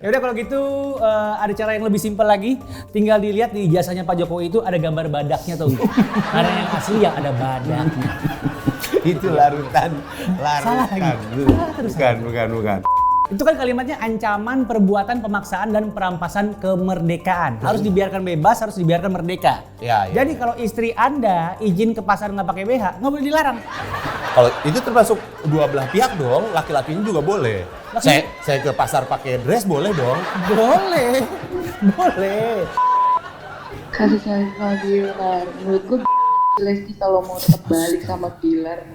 Ya udah kalau gitu ada cara yang lebih simpel lagi. Tinggal dilihat di ijazahnya Pak Jokowi itu ada gambar badaknya tuh. Karena yang asli yang ada badaknya. Itu larutan. Salah lagi. Bukan. Itu kan kalimatnya ancaman perbuatan pemaksaan dan perampasan kemerdekaan. Harus dibiarkan bebas, harus dibiarkan merdeka. Ya. Jadi kalau istri Anda izin ke pasar nggak pakai BH, nggak boleh dilarang. Kalau itu termasuk dua belah pihak dong, laki-lakinya juga boleh. Saya ke pasar pakai dress boleh dong? Boleh. Kasusnya sama Bilar, menurut gue Lesti kalau mau tetap balik sama Bilar.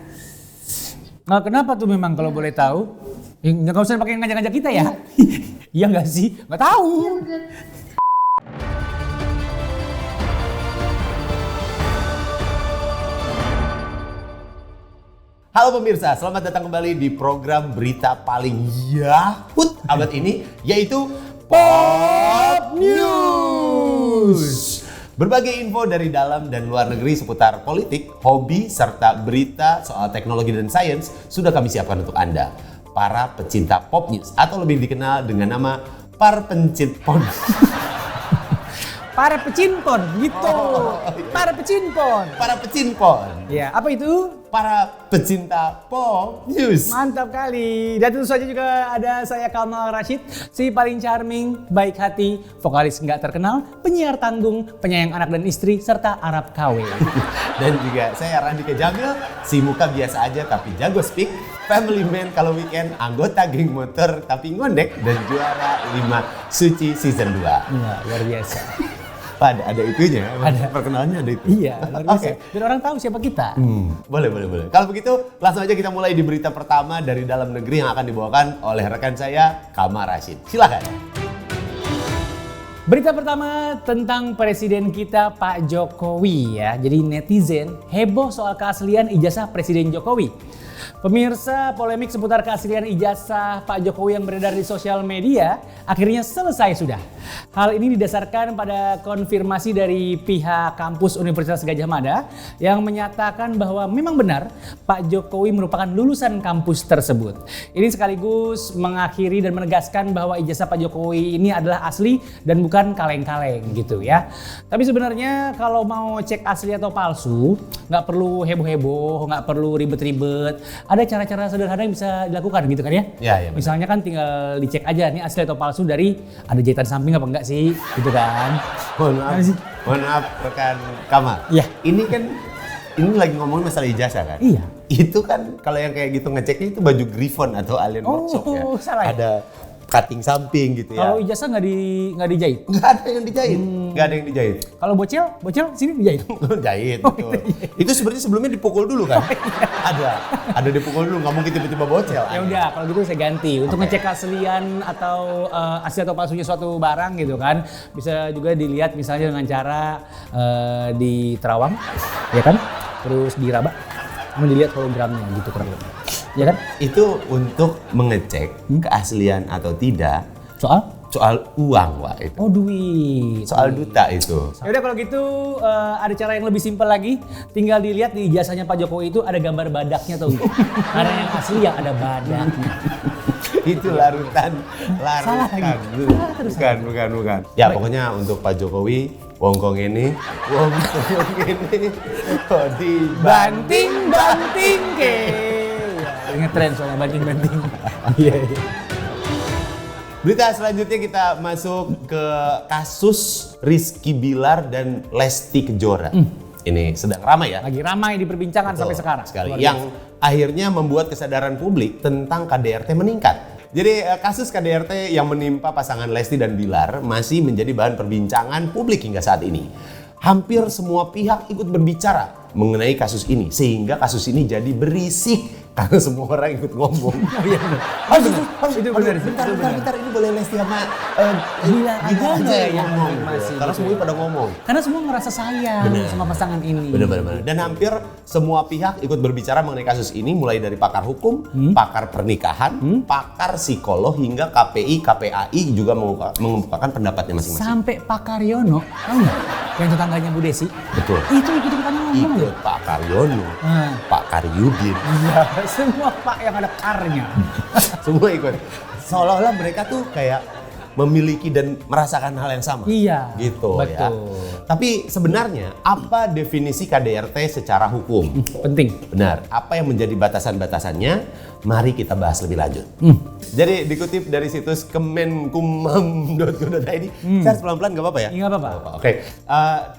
Nah, kenapa tuh memang kalau boleh tahu? Nggak usah pakai ngajak-ngajak kita ya? Iya nggak sih? Nggak tahu. Halo pemirsa, selamat datang kembali di program berita paling yahut abad ini, yaitu Pop News. Berbagai info dari dalam dan luar negeri seputar politik, hobi, serta berita soal teknologi dan sains sudah kami siapkan untuk Anda, para pecinta Pop News, atau lebih dikenal dengan nama Par Pencitpon. Para pecinpon gitu. Para pecinpon. Para pecinpon. Ya, apa itu? Para pecinta Pop News. Mantap kali. Dan tentu saja juga ada saya Kamal Rashid, si paling charming, baik hati, vokalis nggak terkenal, penyiar tanggung, penyayang anak dan istri, serta Arab KW. Dan juga saya Randika Jamil, si muka biasa aja tapi jago speak, family man kalau weekend, anggota geng motor tapi ngondek, dan juara 5 Suci season 2. Iya, luar biasa. Pak, ada itunya, Ada. perkenalannya ada itu. Iya, luar biasa. Oke. Biar orang tahu siapa kita. Boleh. Kalau begitu, langsung aja kita mulai di berita pertama dari dalam negeri yang akan dibawakan oleh rekan saya, Kamal Rashid. Silakan. Berita pertama tentang presiden kita Pak Jokowi ya. Jadi netizen heboh soal keaslian ijazah Presiden Jokowi. Pemirsa, polemik seputar keaslian ijazah Pak Jokowi yang beredar di sosial media akhirnya selesai sudah. Hal ini didasarkan pada konfirmasi dari pihak kampus Universitas Gadjah Mada yang menyatakan bahwa memang benar Pak Jokowi merupakan lulusan kampus tersebut. Ini sekaligus mengakhiri dan menegaskan bahwa ijazah Pak Jokowi ini adalah asli dan bukan kaleng-kaleng gitu ya. Tapi sebenarnya kalau mau cek asli atau palsu, nggak perlu heboh-heboh, nggak perlu ribet-ribet. Ada cara-cara sederhana yang bisa dilakukan gitu kan ya? Iya. Misalnya kan tinggal dicek aja nih asli atau palsu dari ada jahitan samping apa enggak sih, gitu kan? Mohon maaf rekan Kamal. Iya. Ini lagi ngomongin masalah ijazah kan? Iya. Itu kan kalau yang kayak gitu ngeceknya itu baju Griffon atau Alien Workshop ya. Salah ya? Ada cutting samping gitu ya. Kalau ijazah nggak dijahit? Nggak ada yang dijahit. Nggak ada yang dijahit. Kalau bocil sini dijahit. Jahit, betul. Itu sebenarnya sebelumnya dipukul dulu kan? Ada dipukul dulu, nggak mungkin tiba-tiba bocel. Ya udah, kalau gitu saya ganti. Untuk ngecek keaslian atau asli atau palsunya suatu barang gitu kan, bisa juga dilihat misalnya dengan cara di terawang, ya kan? Terus diraba, kemudian dilihat hologramnya gitu kurang lebih. Ya kan? Itu untuk mengecek keaslian atau tidak soal uang, Wak. Itu. Oh, duit. Soal duta itu. Ya udah kalau gitu ada cara yang lebih simpel lagi. Tinggal dilihat di ijazahnya Pak Jokowi itu ada gambar badaknya tuh. Karena yang asli yang ada badaknya. Itu larutan. Salah lagi. Bukan. Ya pokoknya untuk Pak Jokowi, wongkong ini, oh Banting ke. Ya, ngetren soalnya banting. Iya. Berita selanjutnya kita masuk ke kasus Rizky Bilar dan Lesti Kejora. Ini sedang ramai ya. Lagi ramai diperbincangkan sampai sekarang. Sekali. Yang akhirnya membuat kesadaran publik tentang KDRT meningkat. Jadi kasus KDRT yang menimpa pasangan Lesti dan Bilar masih menjadi bahan perbincangan publik hingga saat ini. Hampir semua pihak ikut berbicara mengenai kasus ini, sehingga kasus ini jadi berisik karena semua orang ikut ngomong. Oh iya benar. Itu benar. Bentar, ini boleh Lesti sama Bilar aja yang ngomong. masih. Karena semuanya pada ngomong. Karena semua ngerasa sayang sama pasangan ini. Benar. Dan hampir semua pihak ikut berbicara mengenai kasus ini, mulai dari pakar hukum, pakar pernikahan, pakar psikolog, hingga KPI, KPAI juga mengemukakan pendapatnya masing-masing. Sampai Pak Karyono, tahu nggak? Yang tetangganya Bu Desi. Betul. Itu ikut-ikutan ngomong. Ikut Pak Karyono, Pak Karyudin. Iya, semua Pak yang ada karnya. Semua ikut. Seolah-olah mereka tuh kayak memiliki dan merasakan hal yang sama. Iya, gitu betul. ya. Tapi sebenarnya apa definisi KDRT secara hukum? Penting. Benar. Apa yang menjadi batasan-batasannya? Mari kita bahas lebih lanjut. Jadi dikutip dari situs kemenkumham.go.id. Saya harus pelan-pelan nggak apa-apa ya? Nggak apa-apa. Oke.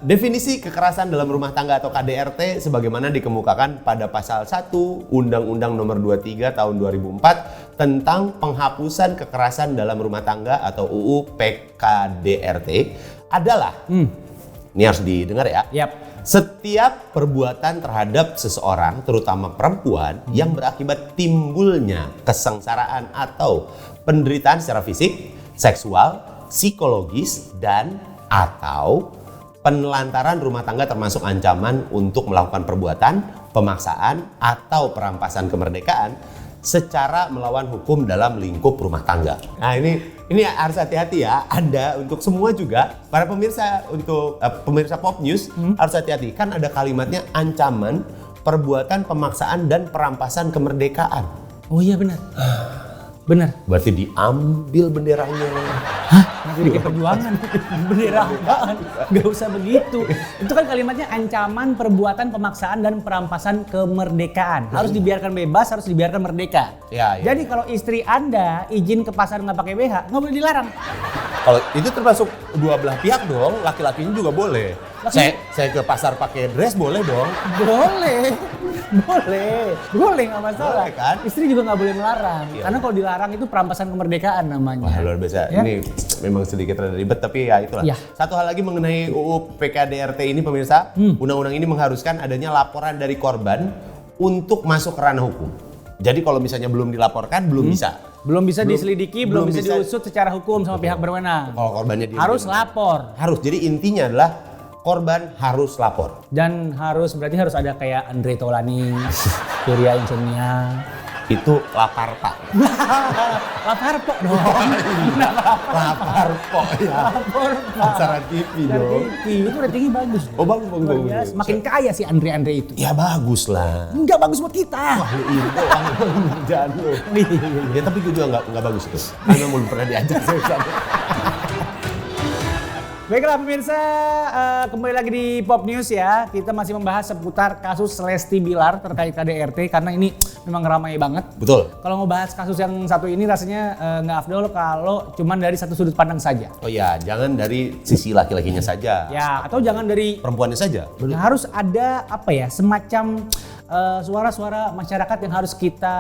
Definisi kekerasan dalam rumah tangga atau KDRT sebagaimana dikemukakan pada pasal 1 Undang-Undang Nomor 23 Tahun 2004 tentang penghapusan kekerasan dalam rumah tangga atau UU PKDRT adalah ini harus didengar ya. Yap. Setiap perbuatan terhadap seseorang, terutama perempuan, yang berakibat timbulnya kesengsaraan atau penderitaan secara fisik, seksual, psikologis, dan atau penelantaran rumah tangga termasuk ancaman untuk melakukan perbuatan, pemaksaan, atau perampasan kemerdekaan secara melawan hukum dalam lingkup rumah tangga. Nah ini harus hati-hati ya, Anda untuk semua juga, para pemirsa untuk pemirsa Pop News harus hati-hati. Kan ada kalimatnya ancaman, perbuatan, pemaksaan, dan perampasan kemerdekaan. Oh iya benar. Benar. Berarti diambil benderanya. Hah? Jadi kayak perjuangan. Bendera apaan? Gak usah begitu. Itu kan kalimatnya ancaman, perbuatan, pemaksaan, dan perampasan kemerdekaan. Harus dibiarkan bebas, harus dibiarkan merdeka. Ya. Jadi kalau istri Anda izin ke pasar nggak pakai BH, nggak boleh dilarang. Kalau itu termasuk dua belah pihak dong, laki-lakinya juga boleh. Saya ke pasar pakai dress boleh dong. Boleh nggak masalah. Boleh kan? Istri juga nggak boleh melarang, Iya. karena kalau dilarang itu perampasan kemerdekaan namanya. Wah luar biasa, Ya? ini memang sedikit rada ribet tapi ya itulah. Ya. Satu hal lagi mengenai UU PKDRT ini pemirsa, undang-undang ini mengharuskan adanya laporan dari korban untuk masuk ke ranah hukum. Jadi kalau misalnya belum dilaporkan, belum bisa. Belum bisa diselidiki, belum bisa bisa- diusut secara hukum sama pihak berwenang. Kalau korbannya dia Harus lapor. Harus, jadi intinya adalah korban harus lapor. Dan berarti harus ada kayak Andre Taulani, Surya Insomnia. Itu lapar pak. Lapar kok dong. Lapar pak ya. Lapor Pak. Acara TV dong. TV itu ratingnya bagus. Oh bagus. Luar biasa. Makin kaya si Andre itu. Ya bagus lah. Enggak bagus buat kita. Wah lu ini doang jangan lu. Ya tapi gue juga nggak bagus itu. Karena belum pernah diajak saya sana. Baiklah pemirsa, kembali lagi di Pop News ya. Kita masih membahas seputar kasus Lesti Bilar terkait KDRT karena ini memang ramai banget. Betul. Kalau mau bahas kasus yang satu ini rasanya nggak afdol kalau cuman dari satu sudut pandang saja. Oh ya, jangan dari sisi laki-lakinya saja. Ya, atau jangan dari Perempuannya saja. harus ada semacam suara-suara masyarakat yang harus kita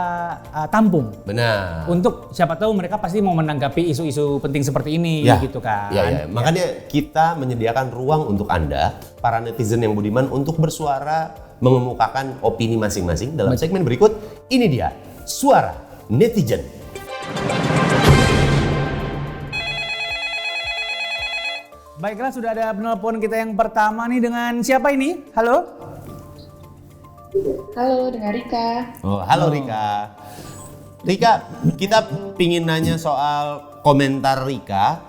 tampung. Benar. Untuk siapa tahu mereka pasti mau menanggapi isu-isu penting seperti ini gitu kan. Ya. Makanya kita menyediakan ruang untuk Anda, para netizen yang budiman, untuk bersuara, mengemukakan opini masing-masing dalam segmen berikut. Ini dia, Suara Netizen. Baiklah, sudah ada penelpon kita yang pertama nih dengan siapa ini? Halo? Halo, dengan Rika. Oh, halo Rika. Rika, kita pingin nanya soal komentar Rika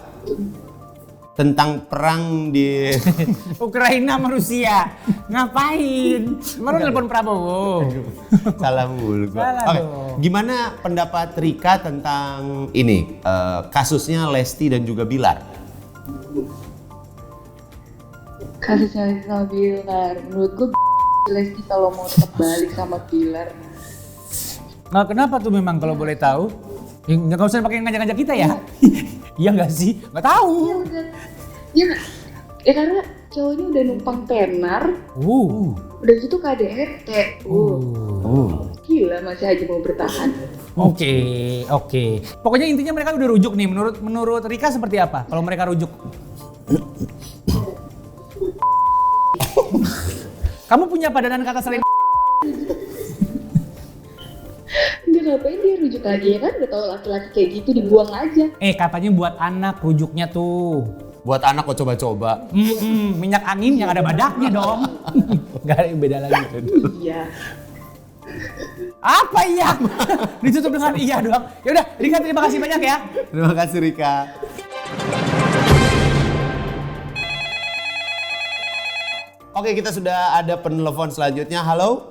tentang perang di Ukraina sama Rusia. Ngapain? Mana telepon Prabowo? Salam dulu. Salah Oke, dong. gimana pendapat Rika tentang ini kasusnya Lesti dan juga Bilar? Kasusnya Lesti sama Bilar. Menurut gue Lesti kalau mau tetap balik sama Bilar. Nah, kenapa tuh memang kalau boleh tahu? Nggak usah pakai ngajak-ngajak kita ya? Iya nggak sih? Nggak tahu. Ya, ya karena cowoknya udah numpang tenar, udah gitu KDRT. Gila masih aja mau bertahan. Oke. Pokoknya intinya mereka udah rujuk nih. Menurut Rika seperti apa? Kalau mereka rujuk? Kamu punya padanan kata selain Enggak, ngapain dia rujuk lagi ya kan? Udah tau laki-laki kayak gitu dibuang aja. katanya buat anak rujuknya tuh. Buat anak kok coba-coba. Minyak angin yang ada badaknya dong. Gak ada yang beda lagi. Iya. Apa iya? Ditutup dengan iya doang. Yaudah, Rika terima kasih banyak ya. Terima kasih Rika. Oke, kita sudah ada penelpon selanjutnya. Halo.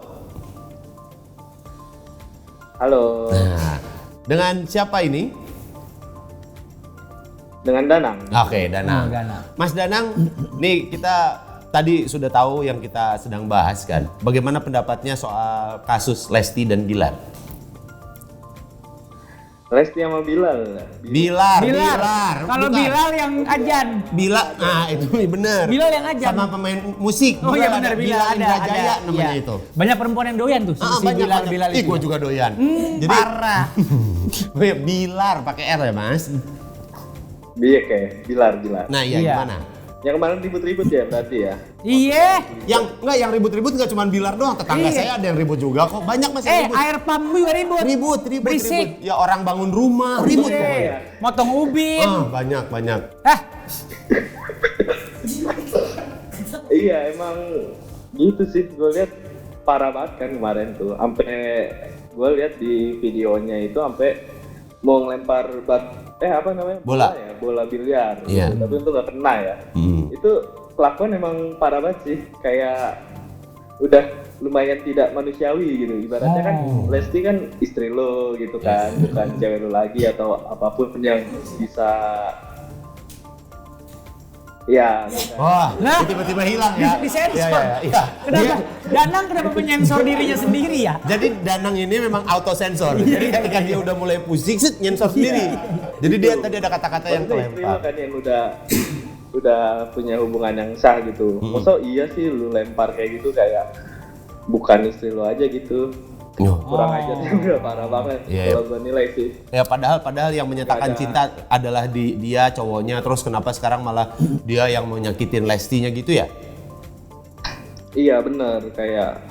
Halo, Nah, dengan siapa ini? Dengan Danang. Oke, Danang. Danang. Mas Danang, nih kita tadi sudah tahu yang kita sedang bahas kan. Bagaimana pendapatnya soal kasus Lesti dan Bilar? Lesti sama Bilal. Bilar. Kalau Bukan. Bilal yang ajan. Bilar, nah itu bener. Bilal yang ajan. Sama pemain musik. Oh iya benar, Bilal ada. Indrajaya namanya Iya. itu. Banyak perempuan yang doyan tuh si Banyak. Bilal Ih, itu. gue juga doyan. Jadi Parah. Bilar pakai R ya, Mas? Iya kayak Bilar. Nah, iya Iya. gimana? Yang kemarin ribut-ribut ya berarti ya. Iya. Yang ribut-ribut nggak cuma Bilar doang, tetangga Iya. saya ada yang ribut juga kok. Banyak Mas yang ribut. Air pump juga ribut. Ribut. Berisik. Ya orang bangun rumah, ribut Iya. pokoknya. Motong ubin. Banyak. Iya emang gitu sih, gue lihat parah banget kan kemarin tuh. Sampai gue lihat di videonya itu sampai mau ngelempar Bola. bola biliar. Iya. Tapi itu nggak kena ya. Itu kelakuan emang parah banget sih. Kayak udah lumayan tidak manusiawi gitu. Ibaratnya kan Lesti kan istri lo gitu kan, bukan cewek lo lagi atau apapun yang bisa. Ya, Wah, Nah. tiba-tiba hilang ya. Disensor. Iya. Kenapa? Danang kenapa menyensor dirinya sendiri ya? Jadi Danang ini memang auto sensor. Jadi ketika dia udah mulai pusing, nyensor sendiri. Jadi dia tadi ada kata-kata yang Maksudnya istri lo kelempar. kan yang udah punya hubungan yang sah gitu. Masa iya sih lu lempar kayak gitu, kayak bukan istri lo aja gitu. Kurang ajar udah parah banget. Iya, Kalau gue nilai sih. Ya padahal yang menyatakan cinta adalah dia cowoknya, terus kenapa sekarang malah dia yang mau nyakitin Lestinya gitu ya? Iya bener, kayak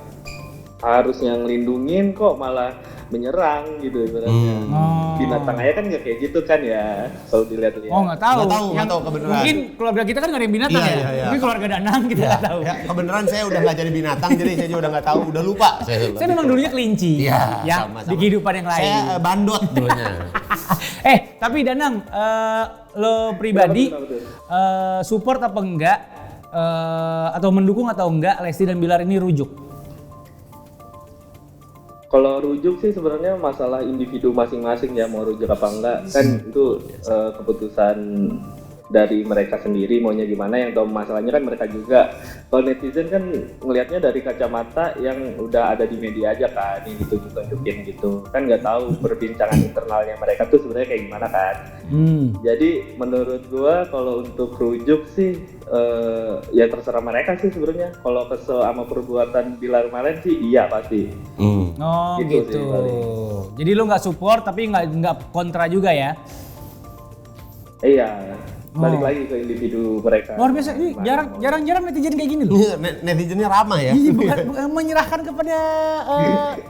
harusnya ngelindungin kok malah menyerang gitu ibaratnya. Binatang aja kan nggak kayak gitu kan ya, kalau dilihat-lihat. Oh nggak tahu. Nggak tahu kebenaran. Mungkin keluarga kita kan nggak ada yang binatang Iya, ya. iya. Mungkin keluarga Danang kita nggak tahu. Ya, kebenaran saya udah nggak jadi binatang, jadi saya juga udah nggak tahu, udah lupa. Saya memang dulunya kelinci. Iya, ya, sama-sama. di kehidupan yang lain. Saya bandot dulunya. Tapi Danang, lo pribadi Kenapa tuh? support apa enggak atau mendukung atau enggak Lesti dan Bilar ini rujuk? Kalau rujuk sih sebenarnya masalah individu masing-masing ya, mau rujuk apa enggak kan itu keputusan dari mereka sendiri maunya gimana, yang tahu masalahnya kan mereka juga. Kalau netizen kan ngelihatnya dari kacamata yang udah ada di media aja kan, yang ditunjuk-tunjukin gitu kan, nggak tahu perbincangan internalnya mereka tuh sebenarnya kayak gimana kan. Jadi menurut gua kalau untuk rujuk sih ya terserah mereka sih sebenarnya. Kalau kesel sama perbuatan Bilar kemarin sih iya pasti. Oh Gitu gitu. sih, paling. Jadi lo nggak support tapi nggak kontra juga ya? Iya, balik lagi ke individu mereka. Luar biasa. Ini jarang-jarang netizen kayak gini loh. Netizennya ramah ya. Iya, bukan menyerahkan kepada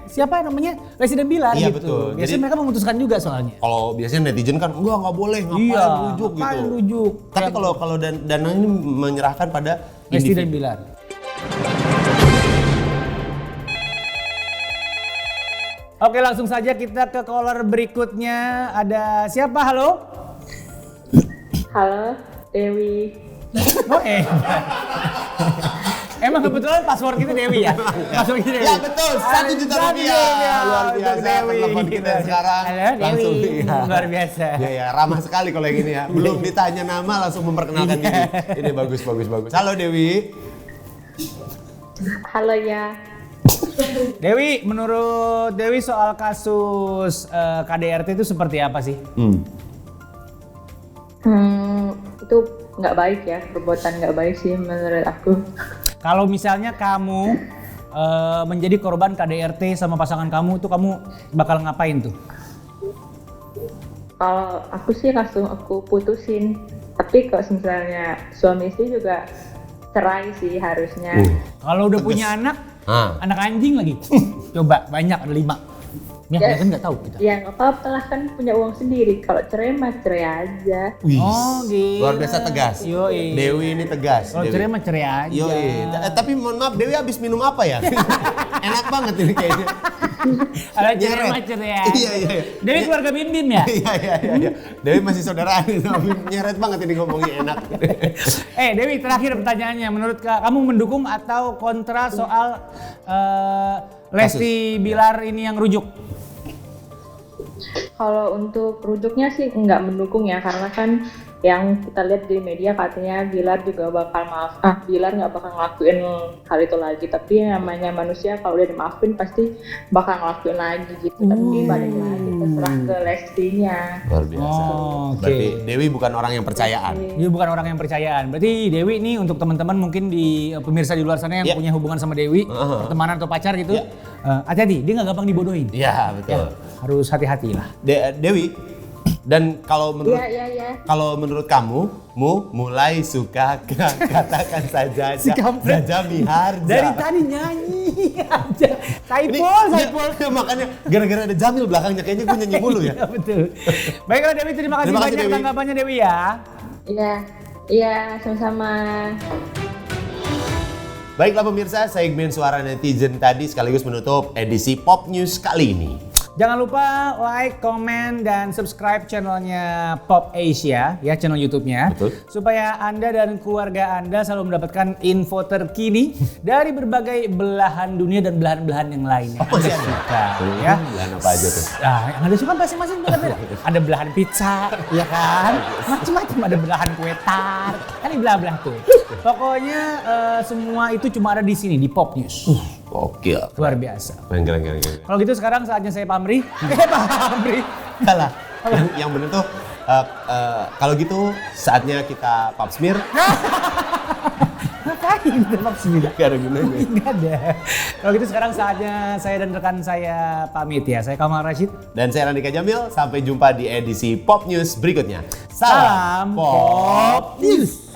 siapa namanya Lesti dan Bilar Iya, gitu. betul. Biasanya Jadi- mereka memutuskan juga soalnya. Kalau biasanya netizen kan nggak boleh, ngapain rujuk ngapain gitu. rujuk? Tapi kalau Danang ini menyerahkan pada Lesti dan individu. Bilar. Oke, langsung saja kita ke caller berikutnya. Ada siapa? Halo? Halo, Dewi. Oh, Emang kebetulan password kita Dewi ya? Password kita Dewi. Ya betul, 1 juta rupiah. Luar biasa, untuk Dewi. telepon kita sekarang. Halo, Langsung Dewi. iya. Luar biasa. Ya, ramah sekali kalau yang ini ya. Belum ditanya nama langsung memperkenalkan diri. Ini bagus. Halo Dewi. Halo ya. Dewi, menurut Dewi soal kasus KDRT itu seperti apa sih? Itu nggak baik ya, perbuatan nggak baik sih menurut aku. Kalau misalnya kamu menjadi korban KDRT sama pasangan kamu, tuh kamu bakal ngapain tuh? Kalau aku sih langsung aku putusin. Tapi kalau misalnya suami istri juga cerai sih harusnya. Kalau udah punya anak, anak anjing lagi. Coba banyak ada 5. Ya, kan nggak tahu kita. Ya nggak apa-apa lah, kan punya uang sendiri. Kalau cerai mah cerai aja. Oh gitu. Luar biasa tegas. Yoi. Dewi ini tegas. Kalau Dewi. cerai mah cerai aja. Yoi. Tapi mohon maaf, Dewi habis minum apa ya? Enak banget ini kayaknya. Kalau cerai Nyeret. mah cerai aja. Iya. Dewi keluarga Bim Bim ya? Iya. Dewi masih saudaraan, nyeret banget ini ngomongnya enak. Dewi, terakhir pertanyaannya, menurut kamu mendukung atau kontra soal Lesti Bilar ini yang rujuk? Kalau untuk rujuknya sih nggak mendukung ya, karena kan yang kita lihat di media katanya Bilar juga Bilar nggak bakal ngelakuin hal itu lagi, tapi namanya manusia kalau udah dimaafin pasti bakal ngelakuin lagi gitu. Tapi balik lagi terserah ke Lestinya. Luar biasa. Oke. Berarti Dewi bukan orang yang percayaan. Dia bukan orang yang percayaan. Berarti Dewi ini untuk teman-teman mungkin di pemirsa di luar sana yang Ya. punya hubungan sama Dewi, pertemanan atau pacar gitu, Ya. hati-hati, dia nggak gampang dibodohin. Iya, betul. Harus hati-hati lah. Dewi, dan kalau menurut Iya. kalau menurut kamu, mulai suka katakan saja Si kampret. Jaja Miharja. Dari tadi nyanyi aja. Ini Saipul. makanya gara-gara ada Jamil belakangnya kayaknya gue nyanyi mulu ya. Iya betul. Baiklah Dewi, terima kasih Terima kasih, banyak Dewi. tanggapannya Dewi ya. Iya, sama-sama. Baiklah pemirsa, segmen Suara Netizen tadi sekaligus menutup edisi Pop News kali ini. Jangan lupa like, komen, dan subscribe channelnya Pop Asia, ya channel YouTube-nya. Betul. Supaya Anda dan keluarga Anda selalu mendapatkan info terkini dari berbagai belahan dunia dan belahan-belahan yang lainnya. Oh, masih Anda ada? suka, ya. Belahan apa aja tuh? Yang Anda suka masing-masing beda-beda. Ada belahan pizza, ya kan? Macam-macam, ada belahan kue tart. Kan ini belah-belah tuh. Pokoknya semua itu cuma ada di sini, di Pop News. Gokil. Luar biasa. Keren. Kalau gitu sekarang saatnya saya pamrih. Pamrih. Salah. Yang bener tuh kalau gitu saatnya kita pap smear. Ngapain kita pap smear? Gak ada gunanya. Nggak ada. Kalau gitu sekarang saatnya saya dan rekan saya pamit ya. Saya Kamal Rashid. Dan saya Randika Jamil, sampai jumpa di edisi Pop News berikutnya. Salam Pop News.